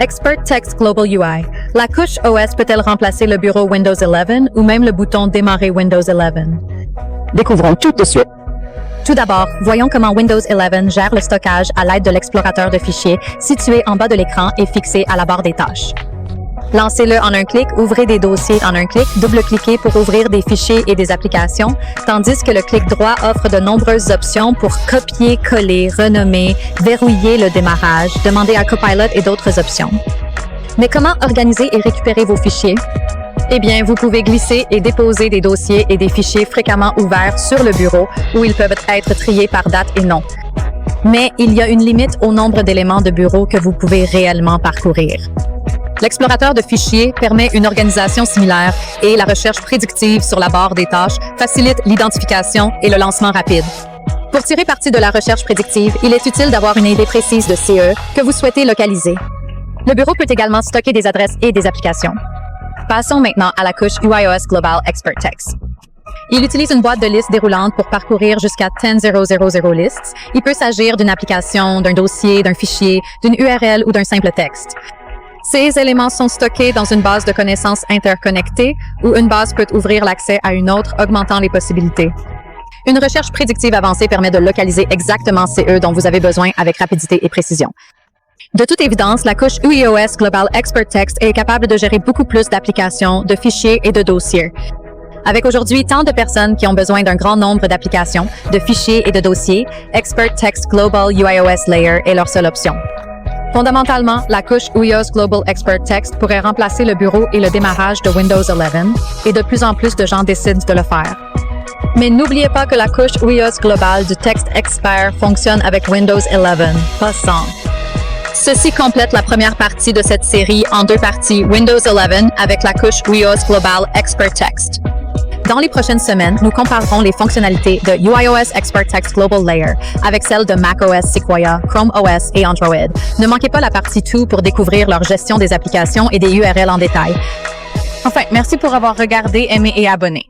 Expert Text Global UI. La couche OS peut-elle remplacer le bureau Windows 11 ou même le bouton Démarrer Windows 11? Découvrons tout de suite. Tout d'abord, voyons comment Windows 11 gère le stockage à l'aide de l'explorateur de fichiers situé en bas de l'écran et fixé à la barre des tâches. Lancez-le en un clic, ouvrez des dossiers en un clic, double-cliquez pour ouvrir des fichiers et des applications, tandis que le clic droit offre de nombreuses options pour copier, coller, renommer, verrouiller le démarrage, demander à Copilot et d'autres options. Mais comment organiser et récupérer vos fichiers? Eh bien, vous pouvez glisser et déposer des dossiers et des fichiers fréquemment ouverts sur le bureau où ils peuvent être triés par date et nom. Mais il y a une limite au nombre d'éléments de bureau que vous pouvez réellement parcourir. L'explorateur de fichiers permet une organisation similaire et la recherche prédictive sur la barre des tâches facilite l'identification et le lancement rapide. Pour tirer parti de la recherche prédictive, il est utile d'avoir une idée précise de CE que vous souhaitez localiser. Le bureau peut également stocker des adresses et des applications. Passons maintenant à la couche UIOS Global Expert Text. Il utilise une boîte de listes déroulante pour parcourir jusqu'à 10,000 lists. Il peut s'agir d'une application, d'un dossier, d'un fichier, d'une URL ou d'un simple texte. Ces éléments sont stockés dans une base de connaissances interconnectée où une base peut ouvrir l'accès à une autre, augmentant les possibilités. Une recherche prédictive avancée permet de localiser exactement CE dont vous avez besoin avec rapidité et précision. De toute évidence, la couche UIOS Global Expert Text est capable de gérer beaucoup plus d'applications, de fichiers et de dossiers. Avec aujourd'hui tant de personnes qui ont besoin d'un grand nombre d'applications, de fichiers et de dossiers, Expert Text Global UIOS Layer est leur seule option. Fondamentalement, la couche UIOS Global Expert Text pourrait remplacer le bureau et le démarrage de Windows 11, et de plus en plus de gens décident de le faire. Mais n'oubliez pas que la couche UIOS Global du Text Expert fonctionne avec Windows 11, pas sans. Ceci complète la première partie de cette série en deux parties Windows 11 avec la couche UIOS Global Expert Text. Dans les prochaines semaines, nous comparerons les fonctionnalités de UIOS Expert Text Global Layer avec celles de macOS Sequoia, Chrome OS et Android. Ne manquez pas la partie 2 pour découvrir leur gestion des applications et des URL en détail. Enfin, merci pour avoir regardé, aimé et abonné.